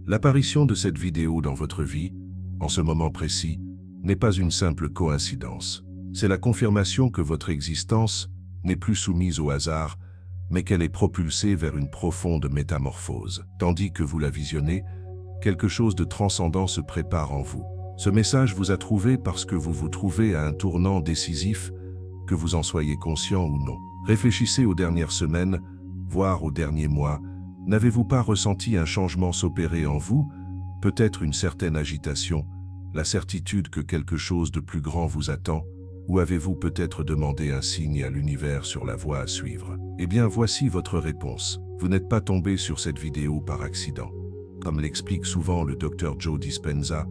L'apparition de cette vidéo dans votre vie, en ce moment précis, n'est pas une simple coïncidence. C'est la confirmation que votre existence n'est plus soumise au hasard, mais qu'elle est propulsée vers une profonde métamorphose. Tandis que vous la visionnez, quelque chose de transcendant se prépare en vous. Ce message vous a trouvé parce que vous vous trouvez à un tournant décisif, que vous en soyez conscient ou non. Réfléchissez aux dernières semaines, voire aux derniers mois. N'avez-vous pas ressenti un changement s'opérer en vous, peut-être une certaine agitation, la certitude que quelque chose de plus grand vous attend, ou avez-vous peut-être demandé un signe à l'univers sur la voie à suivre? Eh bien, voici votre réponse. Vous n'êtes pas tombé sur cette vidéo par accident. Comme l'explique souvent le Dr Joe Dispenza,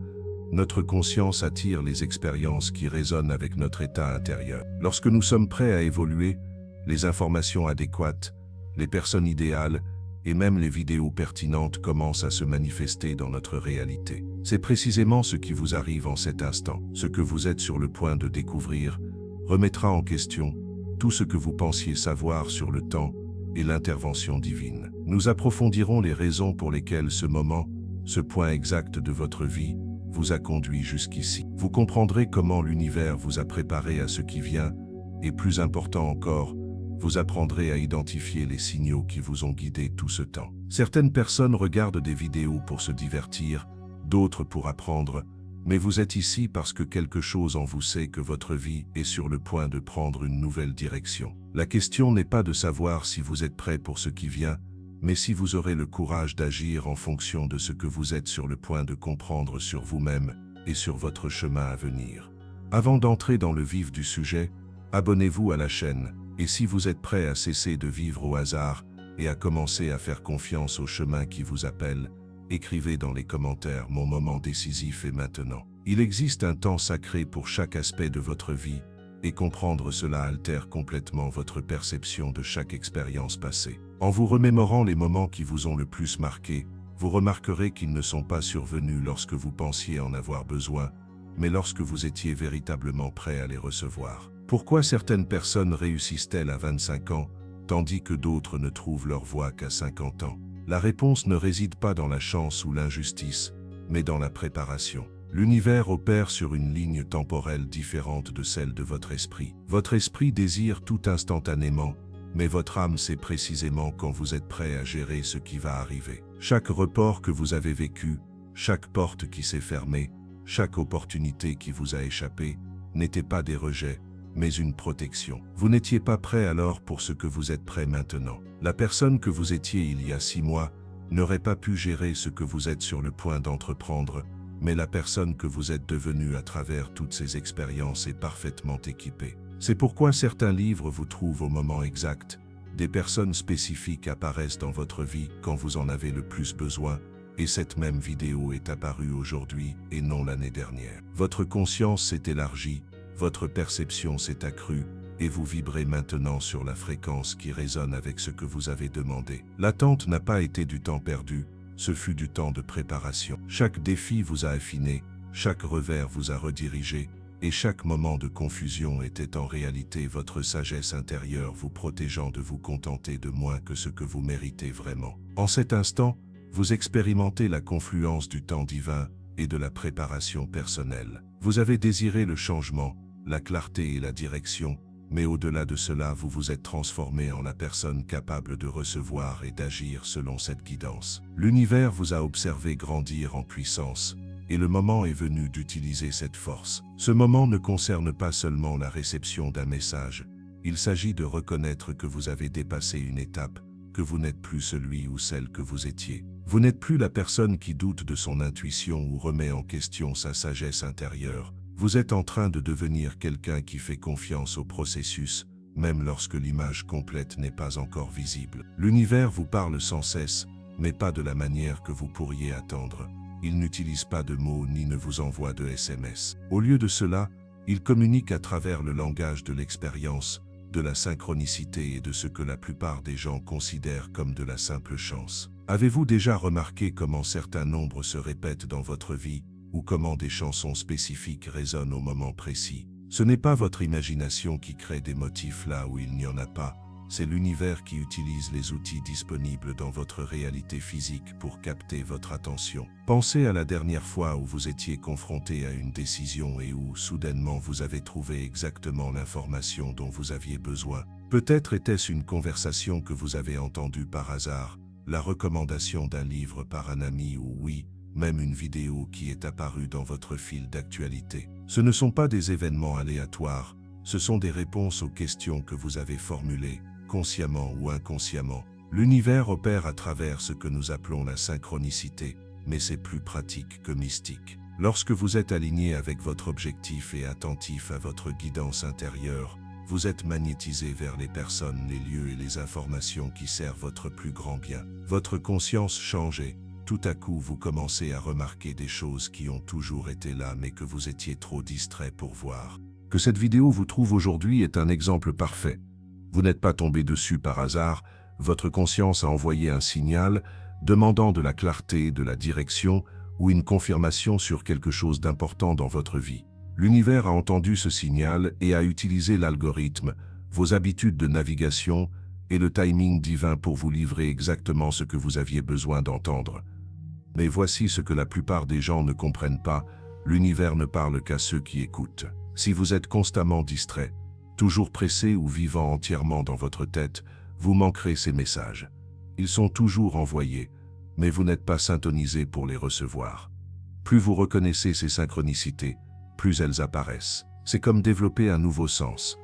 notre conscience attire les expériences qui résonnent avec notre état intérieur. Lorsque nous sommes prêts à évoluer, les informations adéquates, les personnes idéales et même les vidéos pertinentes commencent à se manifester dans notre réalité. C'est précisément ce qui vous arrive en cet instant. Ce que vous êtes sur le point de découvrir remettra en question tout ce que vous pensiez savoir sur le temps et l'intervention divine. Nous approfondirons les raisons pour lesquelles ce moment, ce point exact de votre vie, vous a conduit jusqu'ici. Vous comprendrez comment l'univers vous a préparé à ce qui vient, et plus important encore, vous apprendrez à identifier les signaux qui vous ont guidé tout ce temps. Certaines personnes regardent des vidéos pour se divertir, d'autres pour apprendre, mais vous êtes ici parce que quelque chose en vous sait que votre vie est sur le point de prendre une nouvelle direction. La question n'est pas de savoir si vous êtes prêt pour ce qui vient, mais si vous aurez le courage d'agir en fonction de ce que vous êtes sur le point de comprendre sur vous-même et sur votre chemin à venir. Avant d'entrer dans le vif du sujet, abonnez-vous à la chaîne, et si vous êtes prêt à cesser de vivre au hasard et à commencer à faire confiance au chemin qui vous appelle, écrivez dans les commentaires « Mon moment décisif est maintenant ». Il existe un temps sacré pour chaque aspect de votre vie, et comprendre cela altère complètement votre perception de chaque expérience passée. En vous remémorant les moments qui vous ont le plus marqué, vous remarquerez qu'ils ne sont pas survenus lorsque vous pensiez en avoir besoin, mais lorsque vous étiez véritablement prêt à les recevoir. Pourquoi certaines personnes réussissent-elles à 25 ans, tandis que d'autres ne trouvent leur voie qu'à 50 ans? La réponse ne réside pas dans la chance ou l'injustice, mais dans la préparation. L'univers opère sur une ligne temporelle différente de celle de votre esprit. Votre esprit désire tout instantanément, mais votre âme sait précisément quand vous êtes prêt à gérer ce qui va arriver. Chaque report que vous avez vécu, chaque porte qui s'est fermée, chaque opportunité qui vous a échappé, n'était pas des rejets, mais une protection. Vous n'étiez pas prêt alors pour ce que vous êtes prêt maintenant. La personne que vous étiez il y a 6 mois n'aurait pas pu gérer ce que vous êtes sur le point d'entreprendre, mais la personne que vous êtes devenue à travers toutes ces expériences est parfaitement équipée. C'est pourquoi certains livres vous trouvent au moment exact, des personnes spécifiques apparaissent dans votre vie quand vous en avez le plus besoin, et cette même vidéo est apparue aujourd'hui et non l'année dernière. Votre conscience s'est élargie, votre perception s'est accrue, et vous vibrez maintenant sur la fréquence qui résonne avec ce que vous avez demandé. L'attente n'a pas été du temps perdu, ce fut du temps de préparation. Chaque défi vous a affiné, chaque revers vous a redirigé, et chaque moment de confusion était en réalité votre sagesse intérieure vous protégeant de vous contenter de moins que ce que vous méritez vraiment. En cet instant, vous expérimentez la confluence du temps divin et de la préparation personnelle. Vous avez désiré le changement, la clarté et la direction, mais au-delà de cela, vous vous êtes transformé en la personne capable de recevoir et d'agir selon cette guidance. L'univers vous a observé grandir en puissance, et le moment est venu d'utiliser cette force. Ce moment ne concerne pas seulement la réception d'un message, il s'agit de reconnaître que vous avez dépassé une étape, que vous n'êtes plus celui ou celle que vous étiez. Vous n'êtes plus la personne qui doute de son intuition ou remet en question sa sagesse intérieure. Vous êtes en train de devenir quelqu'un qui fait confiance au processus, même lorsque l'image complète n'est pas encore visible. L'univers vous parle sans cesse, mais pas de la manière que vous pourriez attendre. Il n'utilise pas de mots ni ne vous envoie de SMS. Au lieu de cela, il communique à travers le langage de l'expérience, de la synchronicité et de ce que la plupart des gens considèrent comme de la simple chance. Avez-vous déjà remarqué comment certains nombres se répètent dans votre vie, ou comment des chansons spécifiques résonnent au moment précis? Ce n'est pas votre imagination qui crée des motifs là où il n'y en a pas, c'est l'univers qui utilise les outils disponibles dans votre réalité physique pour capter votre attention. Pensez à la dernière fois où vous étiez confronté à une décision et où, soudainement, vous avez trouvé exactement l'information dont vous aviez besoin. Peut-être était-ce une conversation que vous avez entendue par hasard, la recommandation d'un livre par un ami ou oui, même une vidéo qui est apparue dans votre fil d'actualité. Ce ne sont pas des événements aléatoires, ce sont des réponses aux questions que vous avez formulées, consciemment ou inconsciemment. L'univers opère à travers ce que nous appelons la synchronicité, mais c'est plus pratique que mystique. Lorsque vous êtes aligné avec votre objectif et attentif à votre guidance intérieure, vous êtes magnétisé vers les personnes, les lieux et les informations qui servent votre plus grand bien. Votre conscience change et, tout à coup, vous commencez à remarquer des choses qui ont toujours été là mais que vous étiez trop distrait pour voir. Que cette vidéo vous trouve aujourd'hui est un exemple parfait. Vous n'êtes pas tombé dessus par hasard, votre conscience a envoyé un signal demandant de la clarté, de la direction ou une confirmation sur quelque chose d'important dans votre vie. L'univers a entendu ce signal et a utilisé l'algorithme, vos habitudes de navigation et le timing divin pour vous livrer exactement ce que vous aviez besoin d'entendre. Mais voici ce que la plupart des gens ne comprennent pas, l'univers ne parle qu'à ceux qui écoutent. Si vous êtes constamment distrait, toujours pressé ou vivant entièrement dans votre tête, vous manquerez ces messages. Ils sont toujours envoyés, mais vous n'êtes pas syntonisé pour les recevoir. Plus vous reconnaissez ces synchronicités, plus elles apparaissent. C'est comme développer un nouveau sens.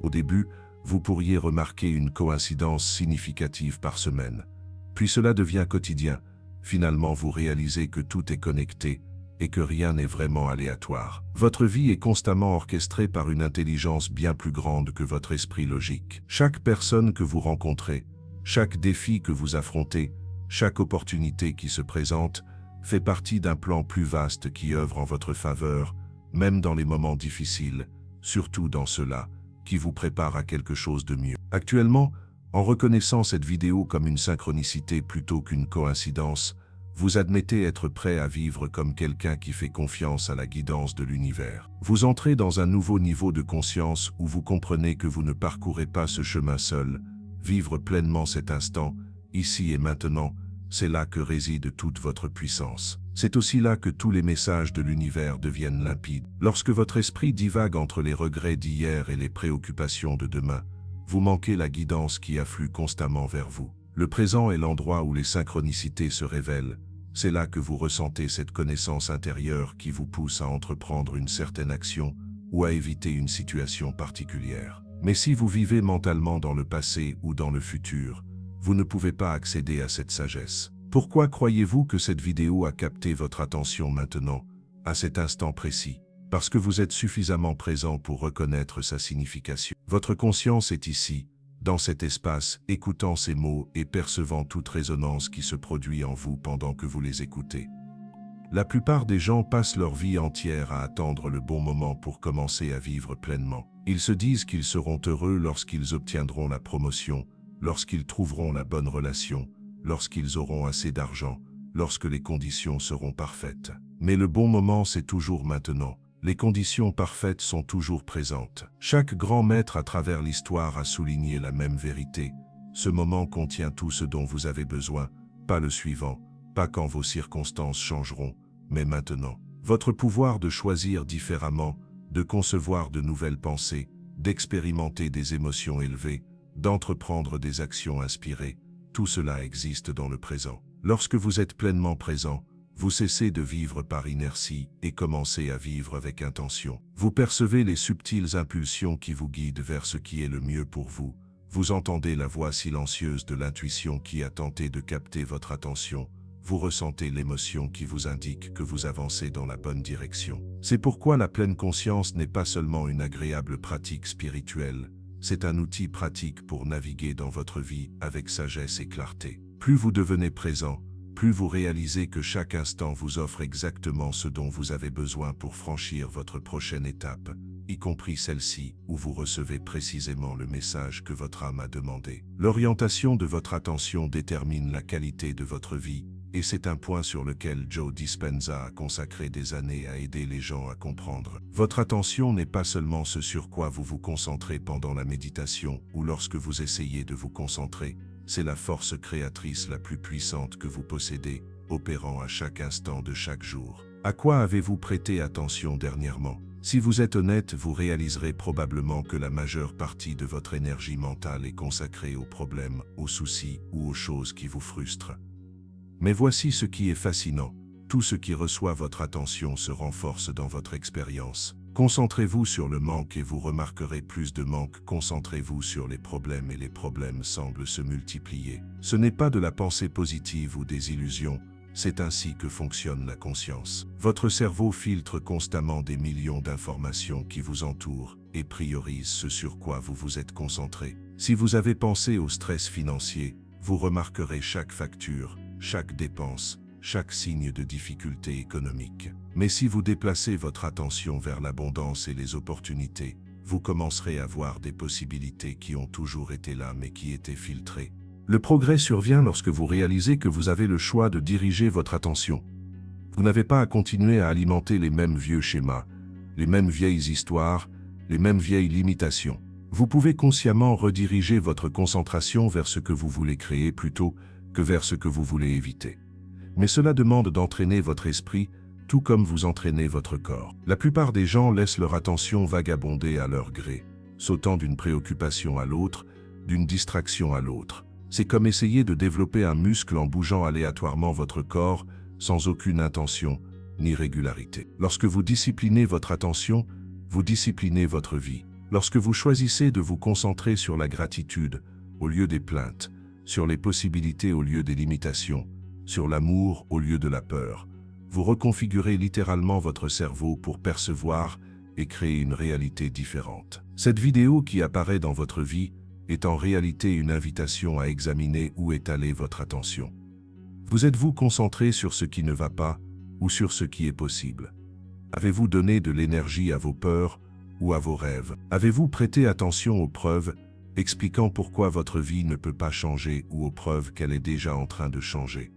Au début, vous pourriez remarquer une coïncidence significative par semaine. Puis cela devient quotidien. Finalement, vous réalisez que tout est connecté et que rien n'est vraiment aléatoire. Votre vie est constamment orchestrée par une intelligence bien plus grande que votre esprit logique. Chaque personne que vous rencontrez, chaque défi que vous affrontez, chaque opportunité qui se présente, fait partie d'un plan plus vaste qui œuvre en votre faveur, même dans les moments difficiles, surtout dans ceux-là, qui vous préparent à quelque chose de mieux. Actuellement, en reconnaissant cette vidéo comme une synchronicité plutôt qu'une coïncidence, vous admettez être prêt à vivre comme quelqu'un qui fait confiance à la guidance de l'univers. Vous entrez dans un nouveau niveau de conscience où vous comprenez que vous ne parcourez pas ce chemin seul. Vivre pleinement cet instant, ici et maintenant, c'est là que réside toute votre puissance. C'est aussi là que tous les messages de l'univers deviennent limpides. Lorsque votre esprit divague entre les regrets d'hier et les préoccupations de demain, vous manquez la guidance qui afflue constamment vers vous. Le présent est l'endroit où les synchronicités se révèlent. C'est là que vous ressentez cette connaissance intérieure qui vous pousse à entreprendre une certaine action ou à éviter une situation particulière. Mais si vous vivez mentalement dans le passé ou dans le futur, vous ne pouvez pas accéder à cette sagesse. Pourquoi croyez-vous que cette vidéo a capté votre attention maintenant, à cet instant précis? Parce que vous êtes suffisamment présent pour reconnaître sa signification. Votre conscience est ici, dans cet espace, écoutant ces mots et percevant toute résonance qui se produit en vous pendant que vous les écoutez. La plupart des gens passent leur vie entière à attendre le bon moment pour commencer à vivre pleinement. Ils se disent qu'ils seront heureux lorsqu'ils obtiendront la promotion, lorsqu'ils trouveront la bonne relation, lorsqu'ils auront assez d'argent, lorsque les conditions seront parfaites. Mais le bon moment, c'est toujours maintenant. Les conditions parfaites sont toujours présentes. Chaque grand maître à travers l'histoire a souligné la même vérité. Ce moment contient tout ce dont vous avez besoin, pas le suivant, pas quand vos circonstances changeront, mais maintenant. Votre pouvoir de choisir différemment, de concevoir de nouvelles pensées, d'expérimenter des émotions élevées, d'entreprendre des actions inspirées, tout cela existe dans le présent. Lorsque vous êtes pleinement présent, vous cessez de vivre par inertie et commencez à vivre avec intention. Vous percevez les subtiles impulsions qui vous guident vers ce qui est le mieux pour vous. Vous entendez la voix silencieuse de l'intuition qui a tenté de capter votre attention. Vous ressentez l'émotion qui vous indique que vous avancez dans la bonne direction. C'est pourquoi la pleine conscience n'est pas seulement une agréable pratique spirituelle, c'est un outil pratique pour naviguer dans votre vie avec sagesse et clarté. Plus vous devenez présent, plus vous réalisez que chaque instant vous offre exactement ce dont vous avez besoin pour franchir votre prochaine étape, y compris celle-ci où vous recevez précisément le message que votre âme a demandé. L'orientation de votre attention détermine la qualité de votre vie, Et c'est un point sur lequel Joe Dispenza a consacré des années à aider les gens à comprendre. Votre attention n'est pas seulement ce sur quoi vous vous concentrez pendant la méditation ou lorsque vous essayez de vous concentrer, c'est la force créatrice la plus puissante que vous possédez, opérant à chaque instant de chaque jour. À quoi avez-vous prêté attention dernièrement? Si vous êtes honnête, vous réaliserez probablement que la majeure partie de votre énergie mentale est consacrée aux problèmes, aux soucis ou aux choses qui vous frustrent. Mais voici ce qui est fascinant. Tout ce qui reçoit votre attention se renforce dans votre expérience. Concentrez-vous sur le manque et vous remarquerez plus de manque. Concentrez-vous sur les problèmes et les problèmes semblent se multiplier. Ce n'est pas de la pensée positive ou des illusions, c'est ainsi que fonctionne la conscience. Votre cerveau filtre constamment des millions d'informations qui vous entourent et priorise ce sur quoi vous vous êtes concentré. Si vous avez pensé au stress financier, vous remarquerez chaque facture, chaque dépense, chaque signe de difficulté économique. Mais si vous déplacez votre attention vers l'abondance et les opportunités, vous commencerez à voir des possibilités qui ont toujours été là mais qui étaient filtrées. Le progrès survient lorsque vous réalisez que vous avez le choix de diriger votre attention. Vous n'avez pas à continuer à alimenter les mêmes vieux schémas, les mêmes vieilles histoires, les mêmes vieilles limitations. Vous pouvez consciemment rediriger votre concentration vers ce que vous voulez créer plutôt que vers ce que vous voulez éviter. Mais cela demande d'entraîner votre esprit, tout comme vous entraînez votre corps. La plupart des gens laissent leur attention vagabonder à leur gré, sautant d'une préoccupation à l'autre, d'une distraction à l'autre. C'est comme essayer de développer un muscle en bougeant aléatoirement votre corps, sans aucune intention ni régularité. Lorsque vous disciplinez votre attention, vous disciplinez votre vie. Lorsque vous choisissez de vous concentrer sur la gratitude au lieu des plaintes, sur les possibilités au lieu des limitations, sur l'amour au lieu de la peur, vous reconfigurez littéralement votre cerveau pour percevoir et créer une réalité différente. Cette vidéo qui apparaît dans votre vie est en réalité une invitation à examiner où est allée votre attention. Vous êtes-vous concentré sur ce qui ne va pas ou sur ce qui est possible? Avez-vous donné de l'énergie à vos peurs ou à vos rêves? Avez-vous prêté attention aux preuves expliquant pourquoi votre vie ne peut pas changer ou aux preuves qu'elle est déjà en train de changer?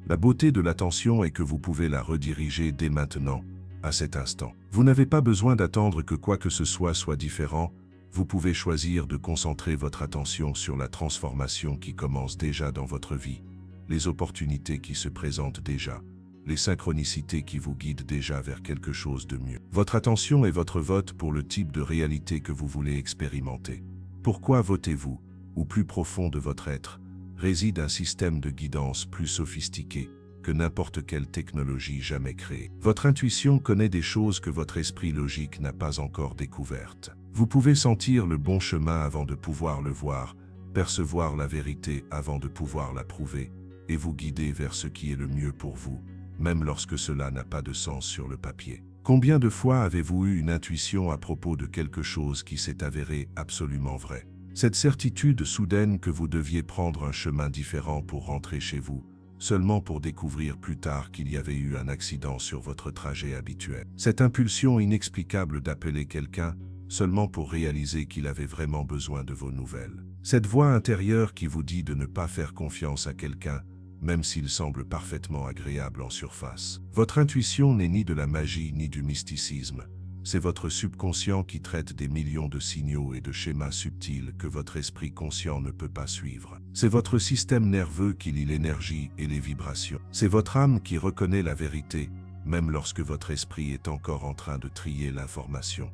La beauté de l'attention est que vous pouvez la rediriger dès maintenant, à cet instant. Vous n'avez pas besoin d'attendre que quoi que ce soit différent. Vous pouvez choisir de concentrer votre attention sur la transformation qui commence déjà dans votre vie, les opportunités qui se présentent déjà, les synchronicités qui vous guident déjà vers quelque chose de mieux. Votre attention est votre vote pour le type de réalité que vous voulez expérimenter. Pourquoi votez-vous? Au plus profond de votre être, réside un système de guidance plus sophistiqué que n'importe quelle technologie jamais créée. Votre intuition connaît des choses que votre esprit logique n'a pas encore découvertes. Vous pouvez sentir le bon chemin avant de pouvoir le voir, percevoir la vérité avant de pouvoir la prouver, et vous guider vers ce qui est le mieux pour vous, même lorsque cela n'a pas de sens sur le papier. Combien de fois avez-vous eu une intuition à propos de quelque chose qui s'est avéré absolument vrai? Cette certitude soudaine que vous deviez prendre un chemin différent pour rentrer chez vous, seulement pour découvrir plus tard qu'il y avait eu un accident sur votre trajet habituel. Cette impulsion inexplicable d'appeler quelqu'un, seulement pour réaliser qu'il avait vraiment besoin de vos nouvelles. Cette voix intérieure qui vous dit de ne pas faire confiance à quelqu'un, même s'il semble parfaitement agréable en surface. Votre intuition n'est ni de la magie ni du mysticisme. C'est votre subconscient qui traite des millions de signaux et de schémas subtils que votre esprit conscient ne peut pas suivre. C'est votre système nerveux qui lit l'énergie et les vibrations. C'est votre âme qui reconnaît la vérité, même lorsque votre esprit est encore en train de trier l'information.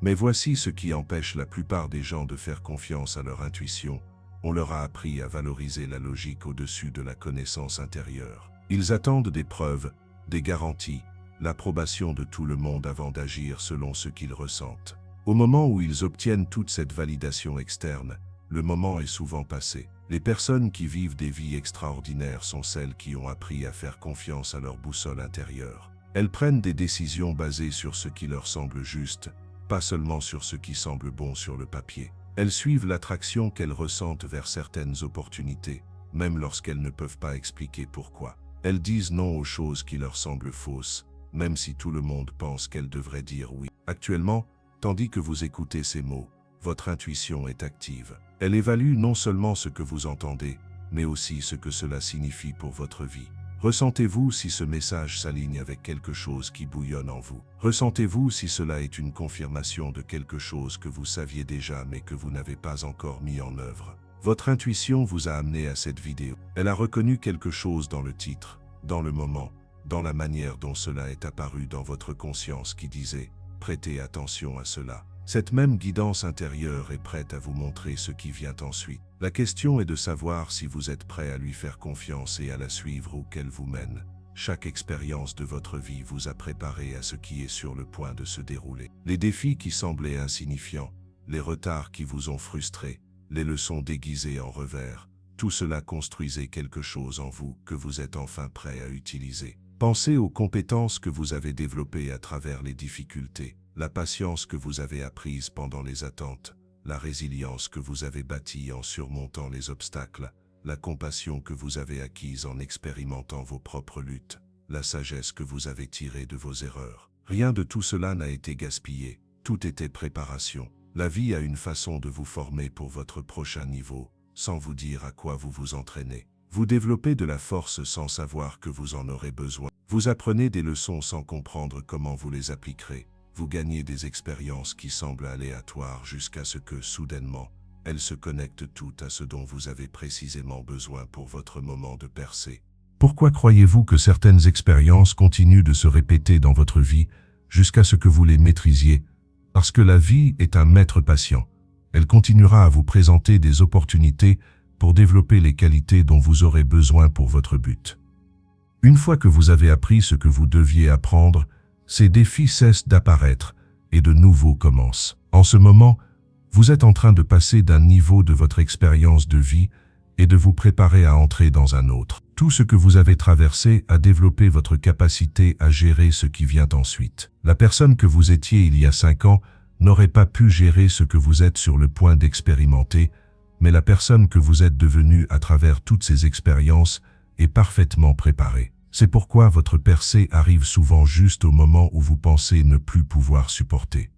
Mais voici ce qui empêche la plupart des gens de faire confiance à leur intuition. On leur a appris à valoriser la logique au-dessus de la connaissance intérieure. Ils attendent des preuves, des garanties, l'approbation de tout le monde avant d'agir selon ce qu'ils ressentent. Au moment où ils obtiennent toute cette validation externe, le moment est souvent passé. Les personnes qui vivent des vies extraordinaires sont celles qui ont appris à faire confiance à leur boussole intérieure. Elles prennent des décisions basées sur ce qui leur semble juste, pas seulement sur ce qui semble bon sur le papier. Elles suivent l'attraction qu'elles ressentent vers certaines opportunités, même lorsqu'elles ne peuvent pas expliquer pourquoi. Elles disent non aux choses qui leur semblent fausses, même si tout le monde pense qu'elles devraient dire oui. Actuellement, tandis que vous écoutez ces mots, votre intuition est active. Elle évalue non seulement ce que vous entendez, mais aussi ce que cela signifie pour votre vie. Ressentez-vous si ce message s'aligne avec quelque chose qui bouillonne en vous? Ressentez-vous si cela est une confirmation de quelque chose que vous saviez déjà mais que vous n'avez pas encore mis en œuvre? Votre intuition vous a amené à cette vidéo. Elle a reconnu quelque chose dans le titre, dans le moment, dans la manière dont cela est apparu dans votre conscience qui disait « Prêtez attention à cela ». Cette même guidance intérieure est prête à vous montrer ce qui vient ensuite. La question est de savoir si vous êtes prêt à lui faire confiance et à la suivre où qu'elle vous mène. Chaque expérience de votre vie vous a préparé à ce qui est sur le point de se dérouler. Les défis qui semblaient insignifiants, les retards qui vous ont frustré, les leçons déguisées en revers, tout cela construisait quelque chose en vous que vous êtes enfin prêt à utiliser. Pensez aux compétences que vous avez développées à travers les difficultés, la patience que vous avez apprise pendant les attentes, la résilience que vous avez bâtie en surmontant les obstacles, la compassion que vous avez acquise en expérimentant vos propres luttes, la sagesse que vous avez tirée de vos erreurs. Rien de tout cela n'a été gaspillé, tout était préparation. La vie a une façon de vous former pour votre prochain niveau, sans vous dire à quoi vous vous entraînez. Vous développez de la force sans savoir que vous en aurez besoin. Vous apprenez des leçons sans comprendre comment vous les appliquerez. Vous gagnez des expériences qui semblent aléatoires jusqu'à ce que, soudainement, elles se connectent toutes à ce dont vous avez précisément besoin pour votre moment de percée. Pourquoi croyez-vous que certaines expériences continuent de se répéter dans votre vie jusqu'à ce que vous les maîtrisiez? Parce que la vie est un maître patient. Elle continuera à vous présenter des opportunités pour développer les qualités dont vous aurez besoin pour votre but. Une fois que vous avez appris ce que vous deviez apprendre, ces défis cessent d'apparaître et de nouveaux commencent. En ce moment, vous êtes en train de passer d'un niveau de votre expérience de vie et de vous préparer à entrer dans un autre. Tout ce que vous avez traversé a développé votre capacité à gérer ce qui vient ensuite. La personne que vous étiez il y a 5 ans n'aurait pas pu gérer ce que vous êtes sur le point d'expérimenter, mais la personne que vous êtes devenue à travers toutes ces expériences est parfaitement préparée. C'est pourquoi votre percée arrive souvent juste au moment où vous pensez ne plus pouvoir supporter.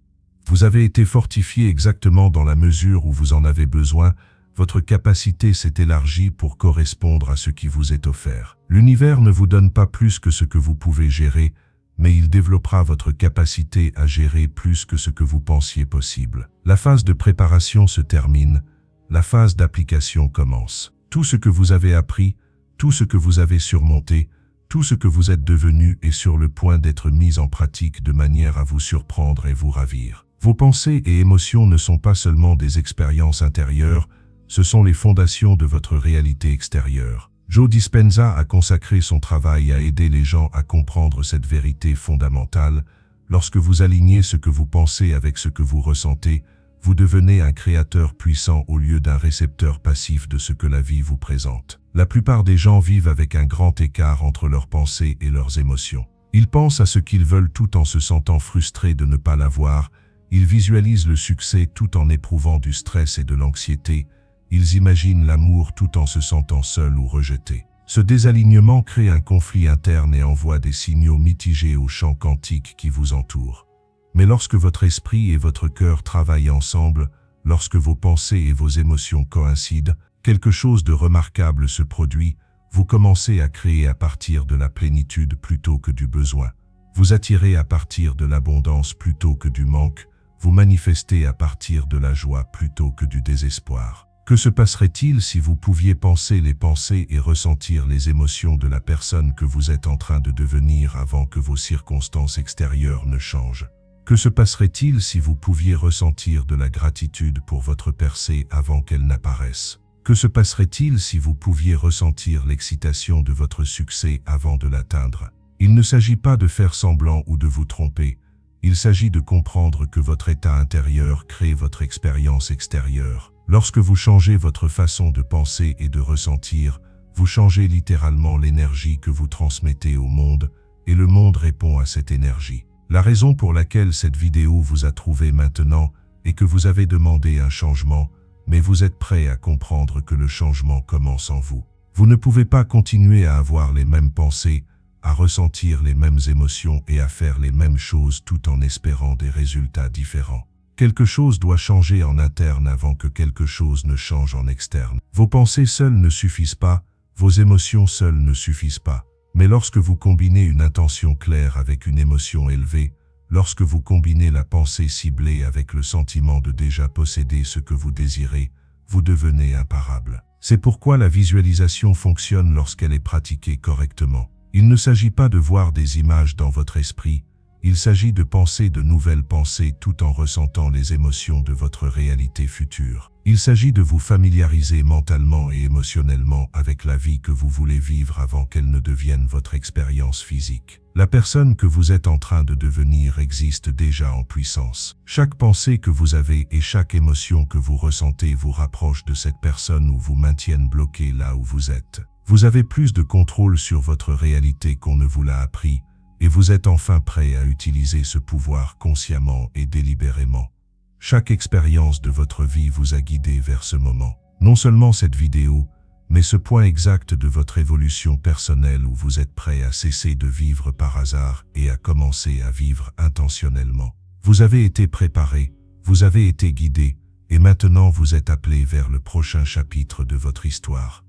Vous avez été fortifié exactement dans la mesure où vous en avez besoin, votre capacité s'est élargie pour correspondre à ce qui vous est offert. L'univers ne vous donne pas plus que ce que vous pouvez gérer, mais il développera votre capacité à gérer plus que ce que vous pensiez possible. La phase de préparation se termine, la phase d'application commence. Tout ce que vous avez appris, tout ce que vous avez surmonté, tout ce que vous êtes devenu est sur le point d'être mis en pratique de manière à vous surprendre et vous ravir. Vos pensées et émotions ne sont pas seulement des expériences intérieures, ce sont les fondations de votre réalité extérieure. Joe Dispenza a consacré son travail à aider les gens à comprendre cette vérité fondamentale. Lorsque vous alignez ce que vous pensez avec ce que vous ressentez, vous devenez un créateur puissant au lieu d'un récepteur passif de ce que la vie vous présente. La plupart des gens vivent avec un grand écart entre leurs pensées et leurs émotions. Ils pensent à ce qu'ils veulent tout en se sentant frustrés de ne pas l'avoir. Ils visualisent le succès tout en éprouvant du stress et de l'anxiété. Ils imaginent l'amour tout en se sentant seuls ou rejetés. Ce désalignement crée un conflit interne et envoie des signaux mitigés au champ quantique qui vous entoure. Mais lorsque votre esprit et votre cœur travaillent ensemble, lorsque vos pensées et vos émotions coïncident, quelque chose de remarquable se produit. Vous commencez à créer à partir de la plénitude plutôt que du besoin. Vous attirez à partir de l'abondance plutôt que du manque. Vous manifestez à partir de la joie plutôt que du désespoir. Que se passerait-il si vous pouviez penser les pensées et ressentir les émotions de la personne que vous êtes en train de devenir avant que vos circonstances extérieures ne changent? Que se passerait-il si vous pouviez ressentir de la gratitude pour votre percée avant qu'elle n'apparaisse? Que se passerait-il si vous pouviez ressentir l'excitation de votre succès avant de l'atteindre? Il ne s'agit pas de faire semblant ou de vous tromper. Il s'agit de comprendre que votre état intérieur crée votre expérience extérieure. Lorsque vous changez votre façon de penser et de ressentir, vous changez littéralement l'énergie que vous transmettez au monde, et le monde répond à cette énergie. La raison pour laquelle cette vidéo vous a trouvé maintenant est que vous avez demandé un changement, mais vous êtes prêt à comprendre que le changement commence en vous. Vous ne pouvez pas continuer à avoir les mêmes pensées, à ressentir les mêmes émotions et à faire les mêmes choses tout en espérant des résultats différents. Quelque chose doit changer en interne avant que quelque chose ne change en externe. Vos pensées seules ne suffisent pas, vos émotions seules ne suffisent pas. Mais lorsque vous combinez une intention claire avec une émotion élevée, lorsque vous combinez la pensée ciblée avec le sentiment de déjà posséder ce que vous désirez, vous devenez imparable. C'est pourquoi la visualisation fonctionne lorsqu'elle est pratiquée correctement. Il ne s'agit pas de voir des images dans votre esprit, il s'agit de penser de nouvelles pensées tout en ressentant les émotions de votre réalité future. Il s'agit de vous familiariser mentalement et émotionnellement avec la vie que vous voulez vivre avant qu'elle ne devienne votre expérience physique. La personne que vous êtes en train de devenir existe déjà en puissance. Chaque pensée que vous avez et chaque émotion que vous ressentez vous rapproche de cette personne ou vous maintiennent bloqué là où vous êtes. Vous avez plus de contrôle sur votre réalité qu'on ne vous l'a appris, et vous êtes enfin prêt à utiliser ce pouvoir consciemment et délibérément. Chaque expérience de votre vie vous a guidé vers ce moment. Non seulement cette vidéo, mais ce point exact de votre évolution personnelle où vous êtes prêt à cesser de vivre par hasard et à commencer à vivre intentionnellement. Vous avez été préparé, vous avez été guidé, et maintenant vous êtes appelé vers le prochain chapitre de votre histoire.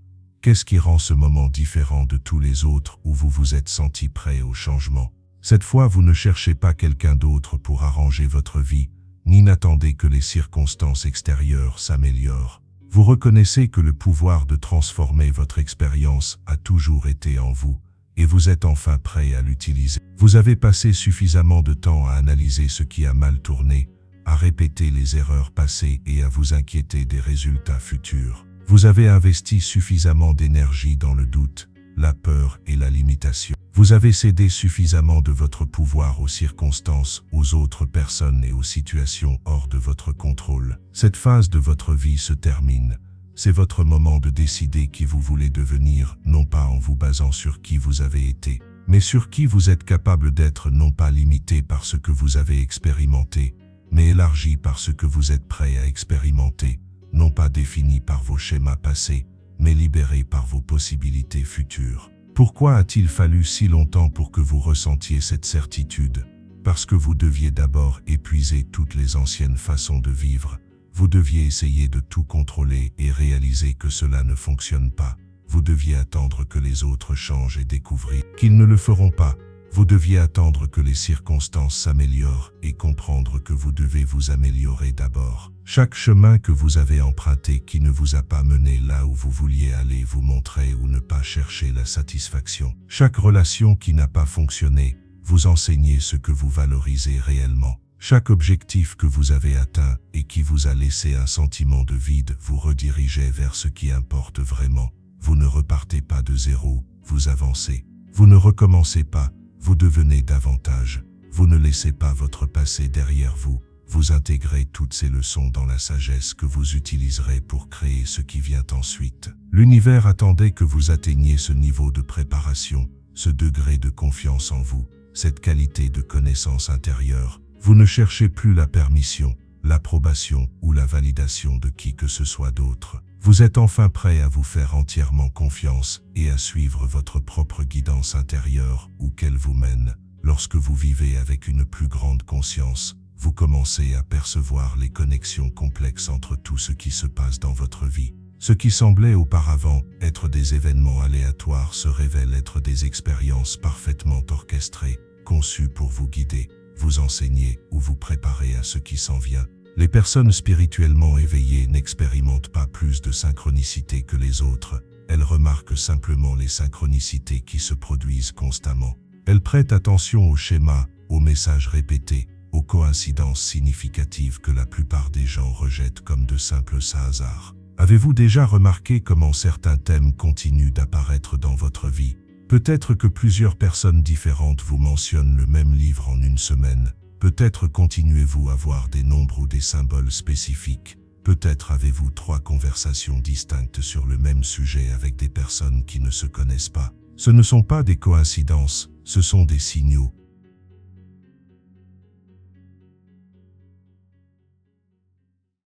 Qu'est-ce qui rend ce moment différent de tous les autres où vous vous êtes senti prêt au changement? Cette fois, vous ne cherchez pas quelqu'un d'autre pour arranger votre vie, ni n'attendez que les circonstances extérieures s'améliorent. Vous reconnaissez que le pouvoir de transformer votre expérience a toujours été en vous, et vous êtes enfin prêt à l'utiliser. Vous avez passé suffisamment de temps à analyser ce qui a mal tourné, à répéter les erreurs passées et à vous inquiéter des résultats futurs. Vous avez investi suffisamment d'énergie dans le doute, la peur et la limitation. Vous avez cédé suffisamment de votre pouvoir aux circonstances, aux autres personnes et aux situations hors de votre contrôle. Cette phase de votre vie se termine. C'est votre moment de décider qui vous voulez devenir, non pas en vous basant sur qui vous avez été, mais sur qui vous êtes capable d'être, non pas limité par ce que vous avez expérimenté, mais élargi par ce que vous êtes prêt à expérimenter, non pas défini par vos schémas passés, mais libéré par vos possibilités futures. Pourquoi a-t-il fallu si longtemps pour que vous ressentiez cette certitude? Parce que vous deviez d'abord épuiser toutes les anciennes façons de vivre. Vous deviez essayer de tout contrôler et réaliser que cela ne fonctionne pas. Vous deviez attendre que les autres changent et découvrir qu'ils ne le feront pas. Vous deviez attendre que les circonstances s'améliorent et comprendre que vous devez vous améliorer d'abord. Chaque chemin que vous avez emprunté qui ne vous a pas mené là où vous vouliez aller vous montrait où ne pas chercher la satisfaction. Chaque relation qui n'a pas fonctionné vous enseignait ce que vous valorisez réellement. Chaque objectif que vous avez atteint et qui vous a laissé un sentiment de vide vous redirigeait vers ce qui importe vraiment. Vous ne repartez pas de zéro, vous avancez. Vous ne recommencez pas, vous devenez davantage. Vous ne laissez pas votre passé derrière vous. Vous intégrez toutes ces leçons dans la sagesse que vous utiliserez pour créer ce qui vient ensuite. L'univers attendait que vous atteigniez ce niveau de préparation, ce degré de confiance en vous, cette qualité de connaissance intérieure. Vous ne cherchez plus la permission, l'approbation ou la validation de qui que ce soit d'autre. Vous êtes enfin prêt à vous faire entièrement confiance et à suivre votre propre guidance intérieure où qu'elle vous mène. Lorsque vous vivez avec une plus grande conscience, vous commencez à percevoir les connexions complexes entre tout ce qui se passe dans votre vie. Ce qui semblait auparavant être des événements aléatoires se révèle être des expériences parfaitement orchestrées, conçues pour vous guider, vous enseigner ou vous préparer à ce qui s'en vient. Les personnes spirituellement éveillées n'expérimentent pas plus de synchronicité que les autres, elles remarquent simplement les synchronicités qui se produisent constamment. Elles prêtent attention aux schémas, aux messages répétés, aux coïncidences significatives que la plupart des gens rejettent comme de simples hasards. Avez-vous déjà remarqué comment certains thèmes continuent d'apparaître dans votre vie? Peut-être que plusieurs personnes différentes vous mentionnent le même livre en une semaine. Peut-être continuez-vous à voir des nombres ou des symboles spécifiques. Peut-être avez-vous 3 conversations distinctes sur le même sujet avec des personnes qui ne se connaissent pas. Ce ne sont pas des coïncidences, ce sont des signaux.